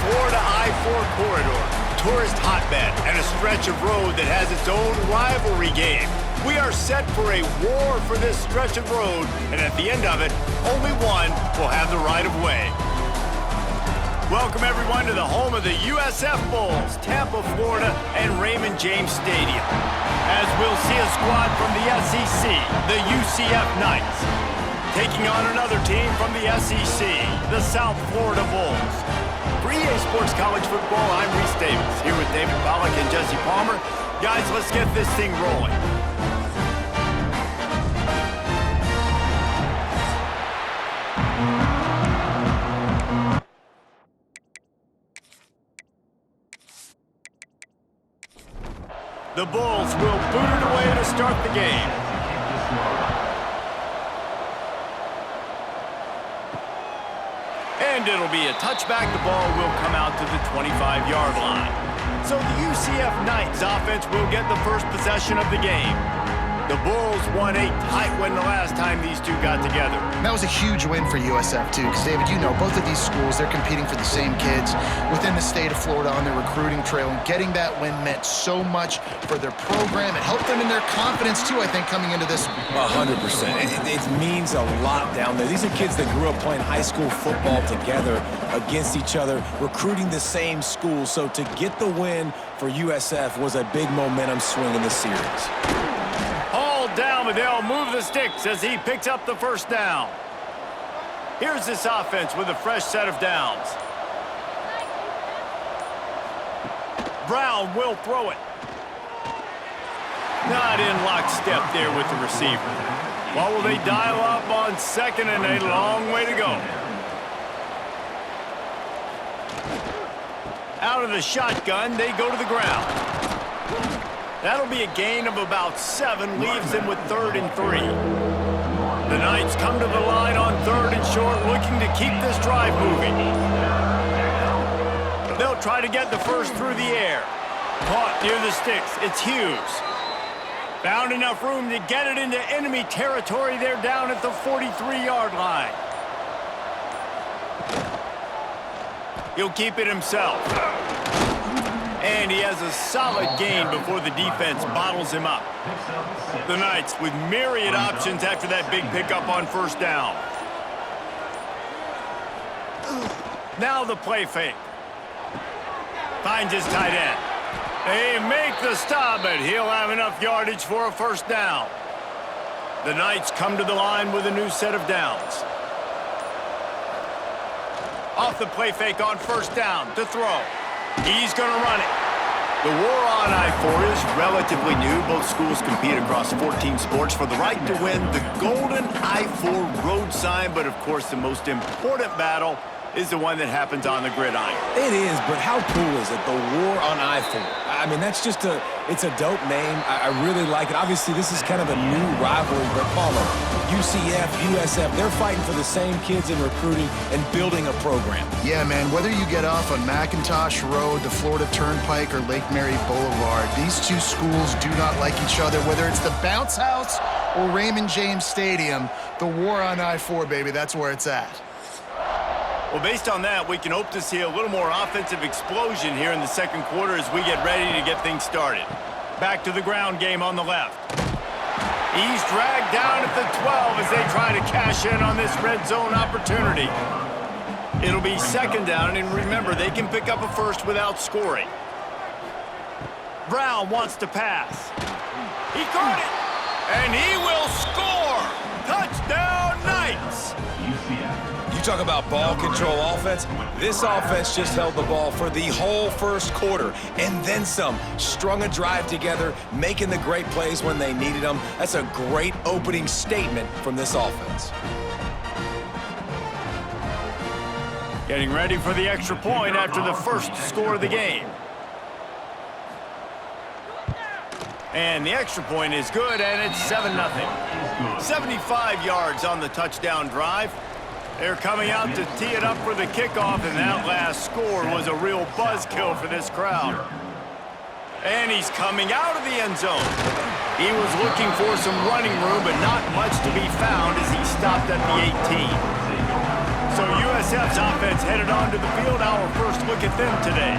Florida I-4 corridor, tourist hotbed, and a stretch of road that has its own rivalry game. We are set for a war for this stretch of road, and at the end of it, only one will have the right of way. Welcome everyone to the home of the USF Bulls, Tampa, Florida, and Raymond James Stadium. As we'll see a squad from the SEC, the UCF Knights, taking on another team from the SEC, the South Florida Bulls. For EA Sports College Football, I'm Reese Davis, here with David Pollack and Jesse Palmer. Guys, let's get this thing rolling. The Bulls will boot it away to start the game. And it'll be a touchback. The ball will come out to the 25-yard line. So the UCF Knights offense will get the first possession of the game. The Bulls won a tight win the last time these two got together. That was a huge win for USF, too, because, David, you know, both of these schools, they're competing for the same kids within the state of Florida on their recruiting trail, and getting that win meant so much for their program. It helped them in their confidence, too, I think, coming into this. 100%. It means a lot down there. These are kids that grew up playing high school football together against each other, recruiting the same school. So to get the win for USF was a big momentum swing in this series. Down, but they'll move the sticks as he picks up the first down. Here's this offense with a fresh set of downs. Brown will throw it. Not in lockstep there with the receiver. What will they dial up on second and a long way to go? Out of the shotgun, they go to the ground. That'll be a gain of about 7, leaves them with 3rd and 3. The Knights come to the line on 3rd and short, looking to keep this drive moving. They'll try to get the first through the air. Caught near the sticks, it's Hughes. Found enough room to get it into enemy territory. They're down at the 43-yard line. He'll keep it himself. And he has a solid gain before the defense bottles him up. The Knights with myriad options after that big pickup on first down. Now the play fake. Finds his tight end. They make the stop, but he'll have enough yardage for a first down. The Knights come to the line with a new set of downs. Off the play fake on first down to throw. He's going to run it. The war on I-4 is relatively new. Both schools compete across 14 sports for the right to win the golden I-4 road sign. But, of course, the most important battle is the one that happens on the gridiron. It is, but how cool is it, the war on I-4? I mean, that's just it's a dope name. I really like it. Obviously, this is kind of a new rivalry, but Palmer, UCF, USF, they're fighting for the same kids in recruiting and building a program. Yeah, man, whether you get off on McIntosh Road, the Florida Turnpike, or Lake Mary Boulevard, these two schools do not like each other. Whether it's the Bounce House or Raymond James Stadium, the war on I-4, baby, that's where it's at. Well, based on that, we can hope to see a little more offensive explosion here in the second quarter as we get ready to get things started. Back to the ground game on the left. He's dragged down at the 12 as they try to cash in on this red zone opportunity. It'll be second down, and remember, they can pick up a first without scoring. Brown wants to pass. He caught it, and he will score! Touchdown, Knights! You talk about ball control offense. This offense just held the ball for the whole first quarter and then some. Strung a drive together, making the great plays when they needed them. That's a great opening statement from this offense. Getting ready for the extra point after the first score of the game. And the extra point is good, and it's 7-0. 75 yards on the touchdown drive. They're coming out to tee it up for the kickoff, and that last score was a real buzzkill for this crowd. And he's coming out of the end zone. He was looking for some running room, but not much to be found as he stopped at the 18. So USF's offense headed onto the field. Our first look at them today.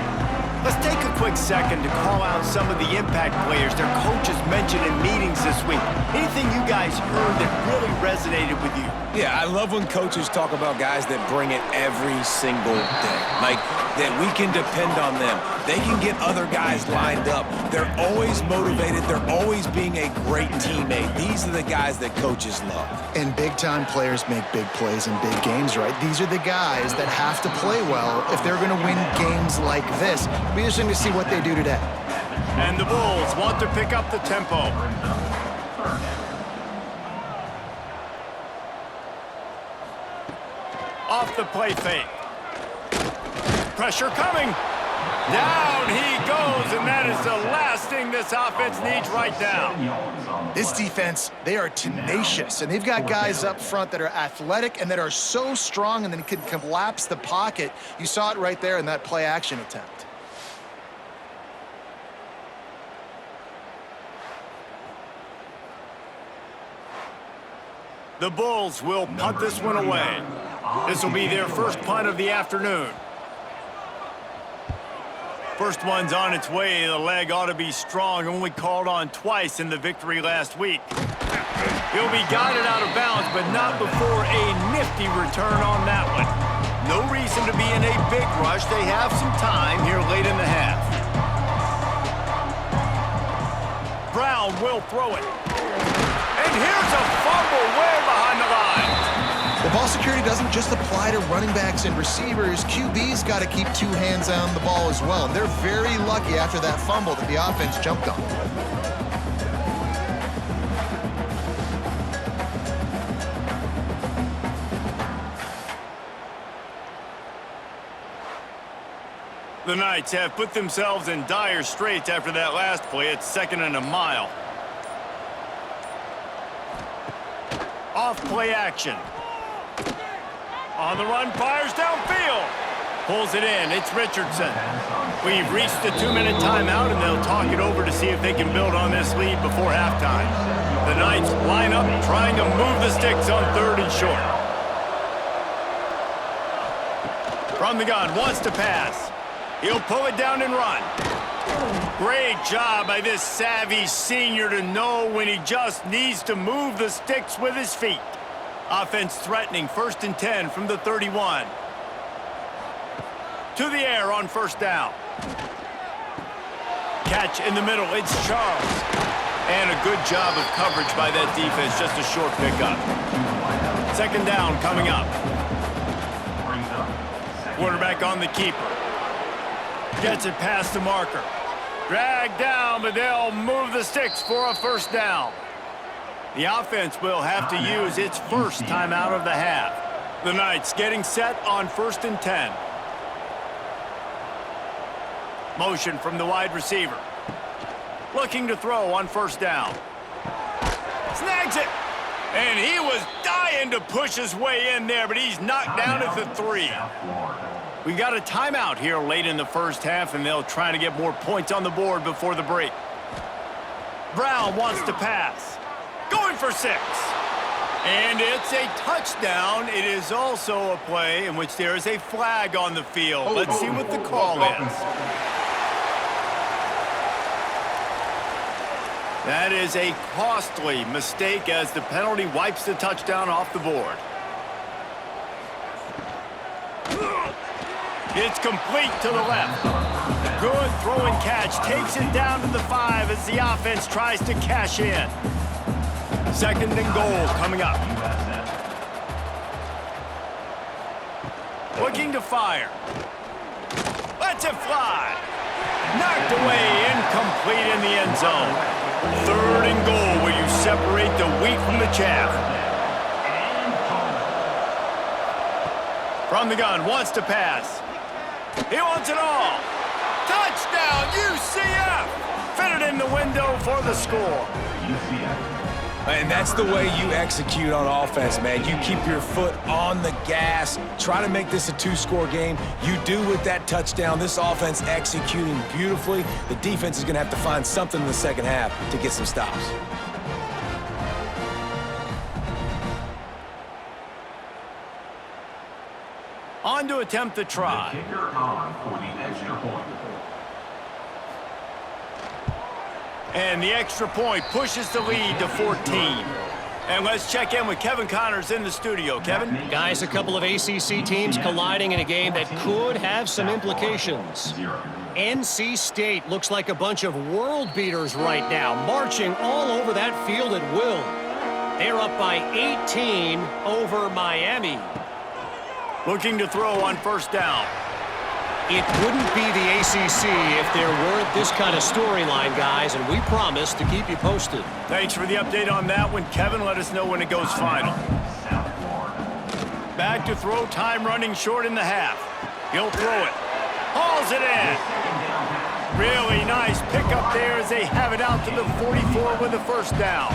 Let's take a quick second to call out some of the impact players their coaches mentioned in meetings this week. Anything you guys heard that really resonated with you? Yeah, I love when coaches talk about guys that bring it every single day. Like, that we can depend on them. They can get other guys lined up. They're always motivated. They're always being a great teammate. These are the guys that coaches love. And big-time players make big plays in big games, right? These are the guys that have to play well if they're going to win games like this. It'll be interesting to see what they do today. And the Bulls want to pick up the tempo. Off the play fake. Pressure coming. Down he goes, and that is the last thing this offense needs right now. This defense, they are tenacious, and they've got guys up front that are athletic and that are so strong and then can collapse the pocket. You saw it right there in that play-action attempt. The Bulls will punt this one away. This will be their first punt of the afternoon. First one's on its way. The leg ought to be strong. Only called on twice in the victory last week. He'll be guided out of bounds, but not before a nifty return on that one. No reason to be in a big rush. They have some time here late in the half. Brown will throw it. And here's a fumble way behind the line. The ball security doesn't just apply to running backs and receivers. QB's got to keep two hands on the ball as well. And they're very lucky after that fumble that the offense jumped on. The Knights have put themselves in dire straits after that last play. It's 2nd and a mile. Off play action. On the run, fires downfield. Pulls it in. It's Richardson. We've reached the 2-minute timeout, and they'll talk it over to see if they can build on this lead before halftime. The Knights line up, trying to move the sticks on 3rd and short. From the gun, wants to pass. He'll pull it down and run. Great job by this savvy senior to know when he just needs to move the sticks with his feet. Offense threatening, 1st and 10 from the 31. To the air on 1st down. Catch in the middle, it's Charles. And a good job of coverage by that defense, just a short pickup. 2nd down coming up. Quarterback on the keeper. Gets it past the marker. Dragged down, but they'll move the sticks for a 1st down. The offense will have to use its first timeout of the half. The Knights getting set on 1st and 10. Motion from the wide receiver. Looking to throw on 1st down. Snags it. And he was dying to push his way in there, but he's knocked down at the 3. We got a timeout here late in the first half, and they'll try to get more points on the board before the break. Brown wants to pass. Going for 6. And it's a touchdown. It is also a play in which there is a flag on the field. Let's see what the call is. That is a costly mistake as the penalty wipes the touchdown off the board. It's complete to the left. Good throw and catch. Takes it down to the 5 as the offense tries to cash in. 2nd and goal coming up. Looking to fire. Lets it fly. Knocked away, incomplete in the end zone. 3rd and goal where you separate the wheat from the chaff. From the gun, wants to pass. He wants it all. Touchdown, UCF! Fitted in the window for the score. And that's the way you execute on offense, man. You keep your foot on the gas. Try to make this a 2-score game. You do with that touchdown. This offense executing beautifully. The defense is going to have to find something in the second half to get some stops. On to attempt the try. Kicker on for the extra point. And the extra point pushes the lead to 14. And let's check in with Kevin Connors in the studio. Kevin? Guys, a couple of ACC teams colliding in a game that could have some implications. NC State looks like a bunch of world beaters right now, marching all over that field at will. They're up by 18 over Miami. Looking to throw on first down. It wouldn't be the ACC if there weren't this kind of storyline, guys, and we promise to keep you posted. Thanks for the update on that one, Kevin. Let us know when it goes final. Back to throw, time running short in the half. He'll throw it. Hauls it in. Really nice pickup there as they have it out to the 44 with a first down.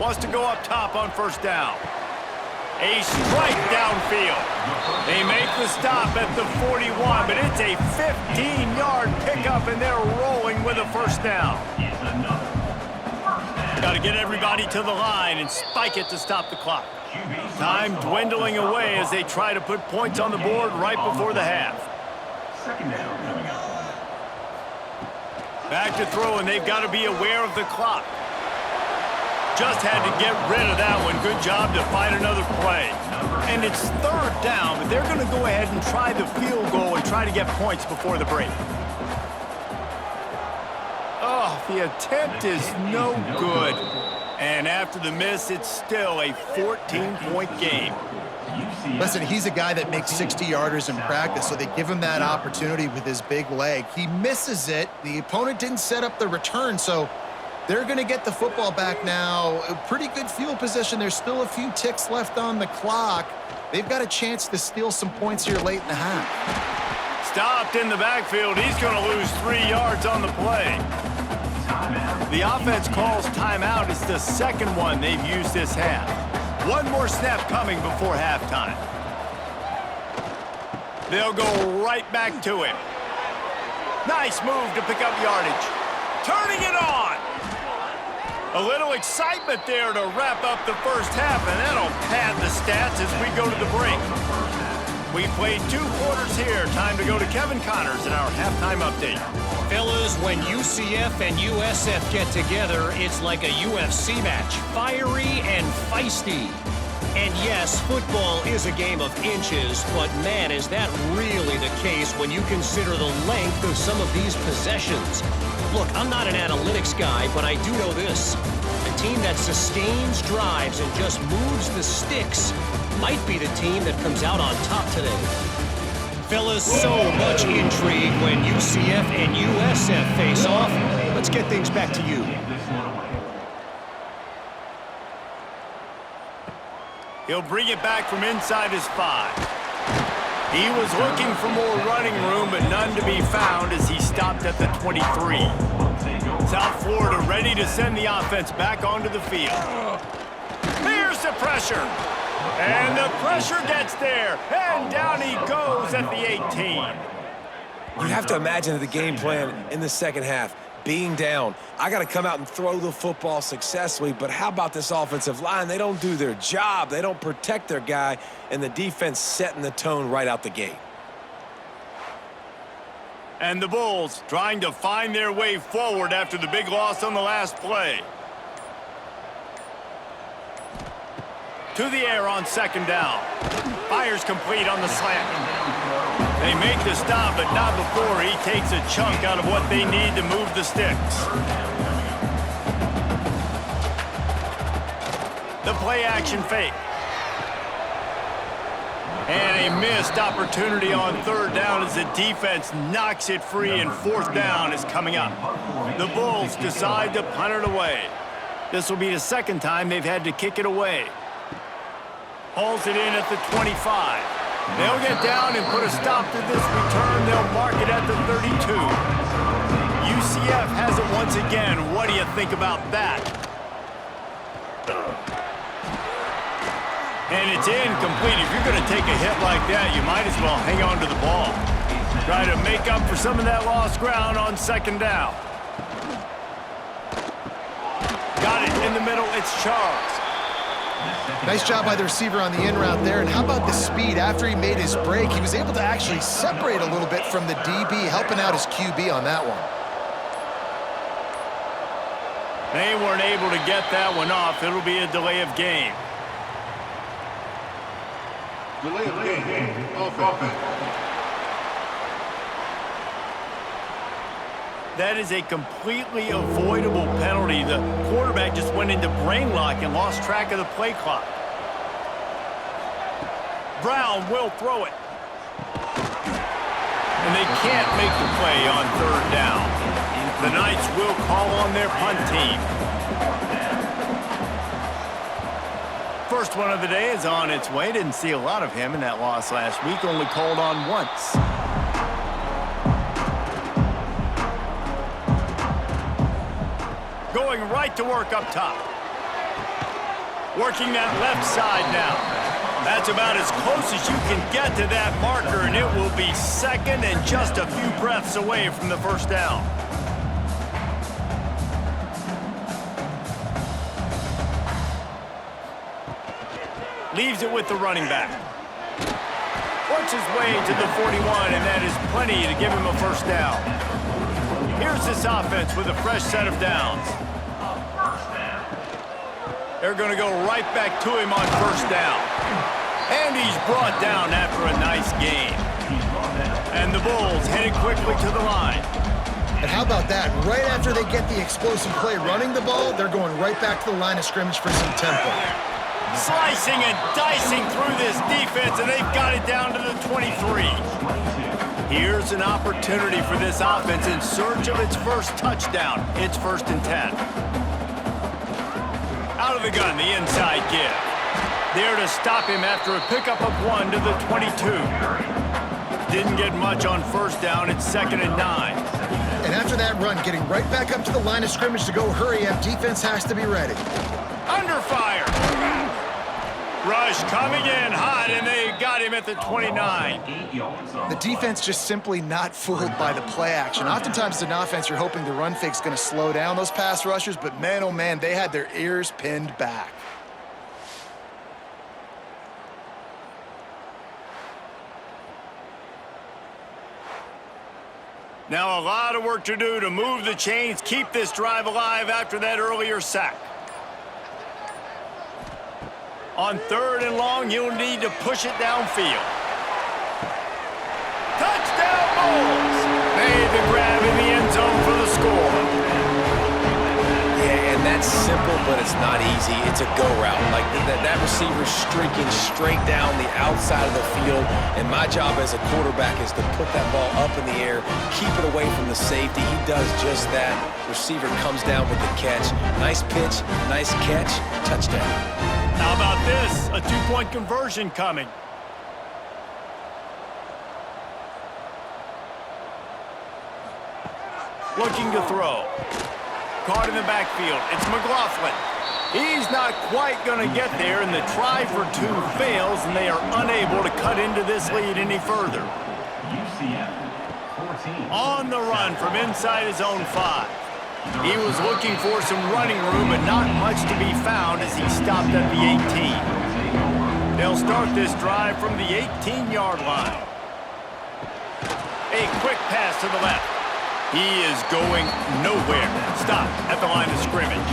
Wants to go up top on first down. A strike downfield. They make the stop at the 41, but it's a 15-yard pickup, and they're rolling with a first down. Got to get everybody to the line and spike it to stop the clock. Time dwindling away as they try to put points on the board right before the half. Second down coming up. Back to throw, and they've got to be aware of the clock. Just had to get rid of that one. Good job to find another play. And it's third down, but they're going to go ahead and try the field goal and try to get points before the break. Oh, the attempt is no good. And after the miss, it's still a 14-point game. Listen, he's a guy that makes 60-yarders in practice, so they give him that opportunity with his big leg. He misses it. The opponent didn't set up the return, so they're going to get the football back now. A pretty good field position. There's still a few ticks left on the clock. They've got a chance to steal some points here late in the half. Stopped in the backfield. He's going to lose 3 yards on the play. The offense calls timeout. It's the second one they've used this half. One more snap coming before halftime. They'll go right back to him. Nice move to pick up yardage. Turning it on. A little excitement there to wrap up the first half, and that'll pad the stats as we go to the break. We've played 2 quarters here. Time to go to Kevin Connors in our halftime update. Fellas, when UCF and USF get together, it's like a UFC match. Fiery and feisty. And yes, football is a game of inches, but man, is that really the case when you consider the length of some of these possessions. Look, I'm not an analytics guy, but I do know this. The team that sustains drives and just moves the sticks might be the team that comes out on top today. Fellas, so much intrigue when UCF and USF face off. Let's get things back to you. He'll bring it back from inside his 5. He was looking for more running room, but none to be found as he stopped at the 23. South Florida ready to send the offense back onto the field. Here's the pressure. And the pressure gets there. And down he goes at the 18. You have to imagine the game plan in the second half. Being down, I got to come out and throw the football successfully, but how about this offensive line? They don't do their job. They don't protect their guy, and the defense setting the tone right out the gate. And the Bulls trying to find their way forward after the big loss on the last play. To the air on second down. Fires complete on the slant. They make the stop, but not before he takes a chunk out of what they need to move the sticks. The play action fake. And a missed opportunity on third down as the defense knocks it free, and fourth down is coming up. The Bulls decide to punt it away. This will be the second time they've had to kick it away. Hauls it in at the 25. They'll get down and put a stop to this return. They'll mark it at the 32. UCF has it once again. What do you think about that? And it's incomplete. If you're going to take a hit like that, you might as well hang on to the ball. Try to make up for some of that lost ground on second down. Got it in the middle. It's Charles. Nice job by the receiver on the in route there. And how about the speed? After he made his break, he was able to actually separate a little bit from the DB, helping out his QB on that one. They weren't able to get that one off. It'll be a delay of game. Delay of game. Offense. That is a completely avoidable penalty. The quarterback just went into brain lock and lost track of the play clock. Brown will throw it. And they can't make the play on third down. The Knights will call on their punt team. First one of the day is on its way. Didn't see a lot of him in that loss last week. Only called on once. Going right to work up top. Working that left side now. That's about as close as you can get to that marker, and it will be second and just a few breaths away from the first down. Leaves it with the running back. Works his way to the 41, and that is plenty to give him a first down. Here's this offense with a fresh set of downs. They're going to go right back to him on first down. And he's brought down after a nice gain. And the Bulls headed quickly to the line. And how about that? Right after they get the explosive play running the ball, they're going right back to the line of scrimmage for some tempo. Slicing and dicing through this defense, and they've got it down to the 23. Here's an opportunity for this offense in search of its first touchdown. It's 1st and 10. Out of the gun, the inside give. There to stop him after a pickup of 1 to the 22. Didn't get much on first down. It's 2nd and 9. And after that run, getting right back up to the line of scrimmage to go hurry up, defense has to be ready. Under fire. Rush coming in hot, and they got him at the 29. The defense just simply not fooled by the play action. Oftentimes as an offense, you're hoping the run fake's going to slow down those pass rushers, but man, oh man, they had their ears pinned back. Now a lot of work to do to move the chains, keep this drive alive after that earlier sack. On 3rd and long, you'll need to push it downfield. Touchdown Bulls! Made the grab in the end zone for the score. Yeah, and that's simple, but it's not easy. It's a go route. Like that receiver's streaking straight down the outside of the field, and my job as a quarterback is to put that ball up in the air, keep it away from the safety. He does just that. Receiver comes down with the catch. Nice pitch, nice catch, touchdown. How about this? A 2-point conversion coming. Looking to throw. Caught in the backfield. It's McLaughlin. He's not quite going to get there, and the try for 2 fails, and they are unable to cut into this lead any further. Ucf 14. On the run from inside his own 5. He was looking for some running room, but not much to be found as he stopped at the 18. They'll start this drive from the 18-yard line. A quick pass to the left. He is going nowhere. Stop at the line of scrimmage.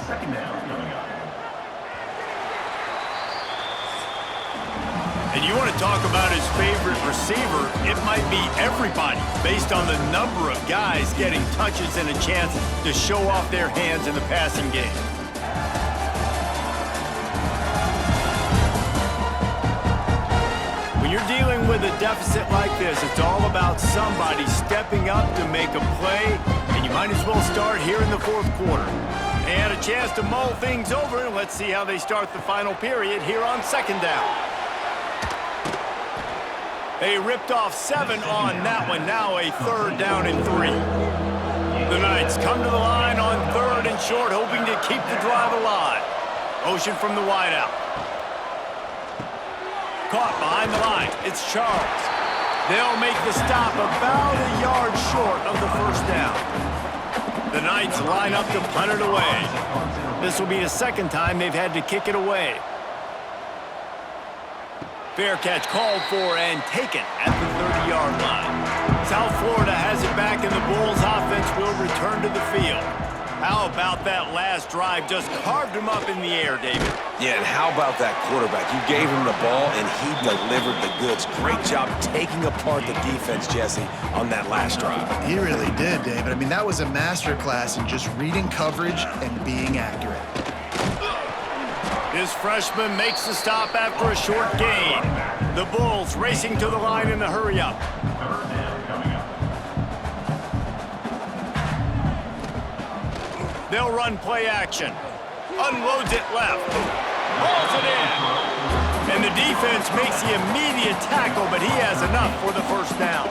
Second down coming up. And you want to talk about his favorite receiver, it might be everybody, based on the number of guys getting touches and a chance to show off their hands in the passing game. When you're dealing with a deficit like this, it's all about somebody stepping up to make a play, and you might as well start here in the 4th quarter. They had a chance to mull things over, and let's see how they start the final period here on 2nd down. They ripped off 7 on that one. Now a 3rd down and 3. The Knights come to the line on 3rd and short, hoping to keep the drive alive. Motion from the wideout. Caught behind the line. It's Charles. They'll make the stop about a yard short of the first down. The Knights line up to punt it away. This will be the second time they've had to kick it away. Fair catch called for and taken at the 30-yard line. South Florida has it back, and the Bulls offense will return to the field. How about that last drive? Just carved him up in the air, David. Yeah, and how about that quarterback? You gave him the ball, and he delivered the goods. Great job taking apart the defense, Jesse, on that last drive. He really did, David. I mean, that was a masterclass in just reading coverage and being accurate. This freshman makes the stop after a short gain. The Bulls racing to the line in the hurry-up. Third down coming up. They'll run play action. Unloads it left. Hauls it in. And the defense makes the immediate tackle, but he has enough for the first down.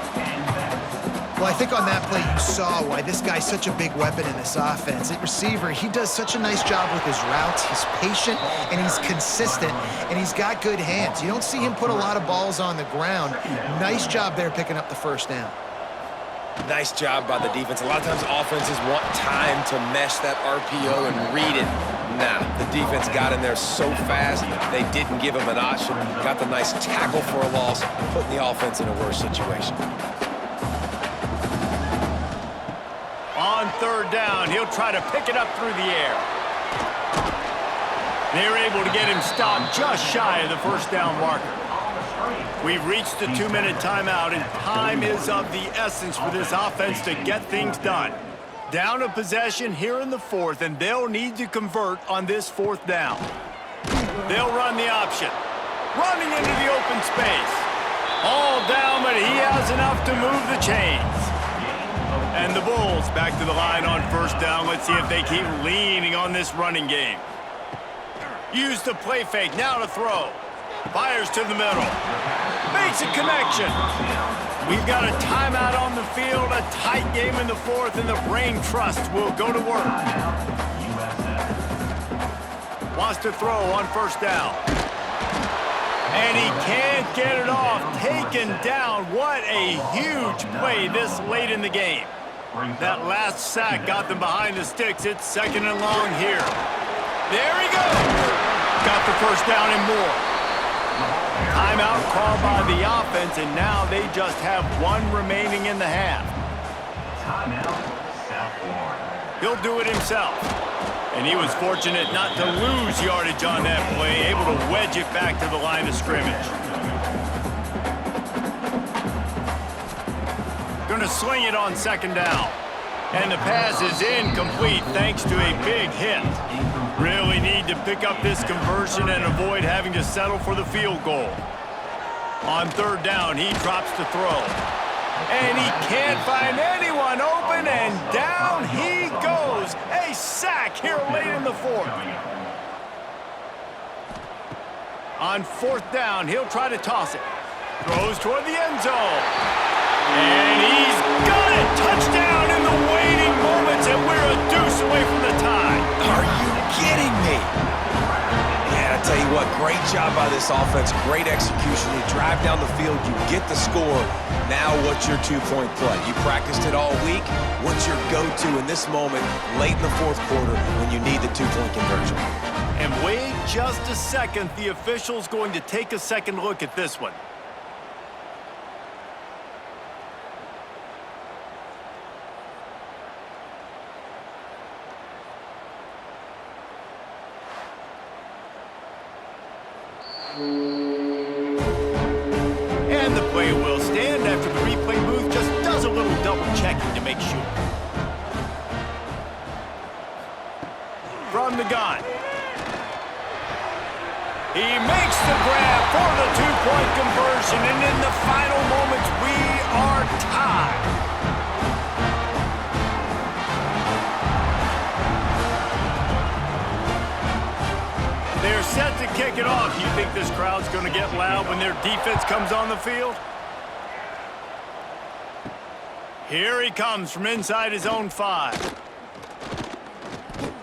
Well, I think on that play you saw why this guy's such a big weapon in this offense. At receiver, he does such a nice job with his routes. He's patient, and he's consistent, and he's got good hands. You don't see him put a lot of balls on the ground. Nice job there picking up the first down. Nice job by the defense. A lot of times offenses want time to mesh that RPO and read it. Nah, the defense got in there so fast, they didn't give him an option. Got the nice tackle for a loss, putting the offense in a worse situation. On third down, he'll try to pick it up through the air. They're able to get him stopped just shy of the first down marker. We've reached the 2-minute timeout, and time is of the essence for this offense to get things done. Down a possession here in the fourth, and they'll need to convert on this fourth down. They'll run the option. Running into the open space. All down, but he has enough to move the chains. And the Bulls back to the line on first down. Let's see if they keep leaning on this running game. Use the play fake, now to throw. Fires to the middle. Makes a connection. We've got a timeout on the field, a tight game in the fourth, and the brain trust will go to work. Wants to throw on first down. And he can't get it off. Taken down. What a huge play this late in the game. That last sack got them behind the sticks. It's second and long here. There he goes. Got the first down and more. Timeout called by the offense, and now they just have one remaining in the half. Timeout, South Florida. He'll do it himself. And he was fortunate not to lose yardage on that play, able to wedge it back to the line of scrimmage. Going to sling it on second down. And the pass is incomplete thanks to a big hit. Really need to pick up this conversion and avoid having to settle for the field goal. On third down, he drops to throw. And he can't find anyone open, and down he goes. A sack here late in the fourth. On fourth down, he'll try to toss it. Throws toward the end zone. And he's got it! Touchdown in the waning moments, and we're a deuce away from the tie. Are you kidding me? Yeah, I tell you what, great job by this offense, great execution. You drive down the field, you get the score. Now what's your two-point play? You practiced it all week. What's your go-to in this moment, late in the fourth quarter, when you need the two-point conversion? And wait just a second, the official's going to take a second look at this one. And the play will stand after the replay booth just does a little double checking to make sure. From the gun. He makes the grab for the two-point conversion, and in the final moments, we are tied. They're set to kick it off. You think this crowd's going to get loud when their defense comes on the field? Here he comes from inside his own 5.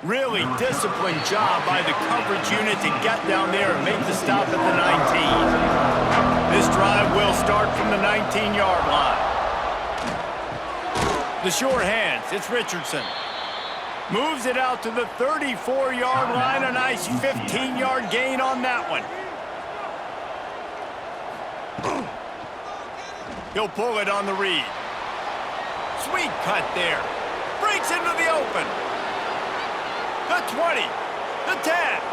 Really disciplined job by the coverage unit to get down there and make the stop at the 19. This drive will start from the 19-yard line. The short hands, it's Richardson. Moves it out to the 34-yard line. A nice 15-yard gain on that one. He'll pull it on the read. Sweet cut there. Breaks into the open. The 20. The 10.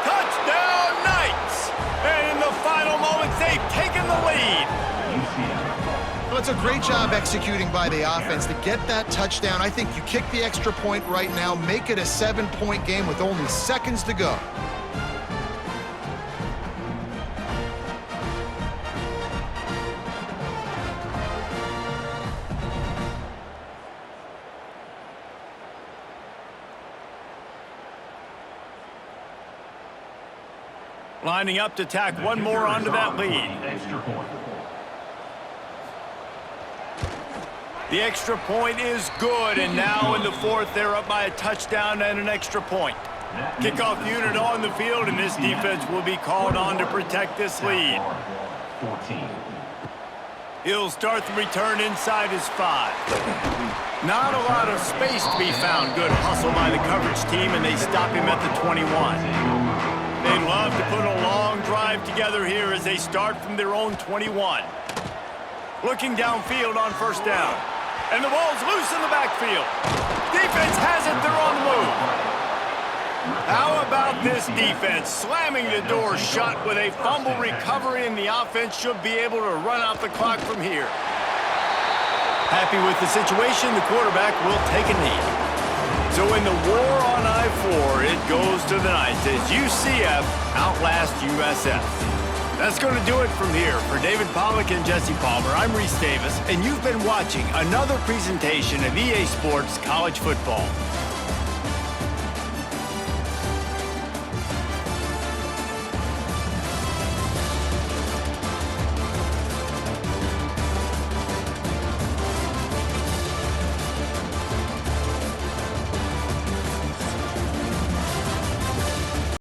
Touchdown Knights! And in the final moments, they've taken the lead. Well, it's a great job executing by the offense to get that touchdown. I think you kick the extra point right now, make it a 7-point game with only seconds to go. Lining up to tack one more onto that lead. Extra point. The extra point is good, and now in the fourth, they're up by a touchdown and an extra point. Kickoff unit on the field, and this defense will be called on to protect this lead. 14. He'll start the return inside his 5. Not a lot of space to be found. Good hustle by the coverage team, and they stop him at the 21. They'd love to put a long drive together here as they start from their own 21. Looking downfield on first down. And the ball's loose in the backfield. Defense has it, they're on the move. How about this defense slamming the door shut with a fumble recovery, and the offense should be able to run out the clock from here. Happy with the situation, the quarterback will take a knee. So in the war on I-4, it goes to the Knights as UCF outlast USF. That's going to do it from here. For David Pollack and Jesse Palmer, I'm Reese Davis, and you've been watching another presentation of EA Sports College Football.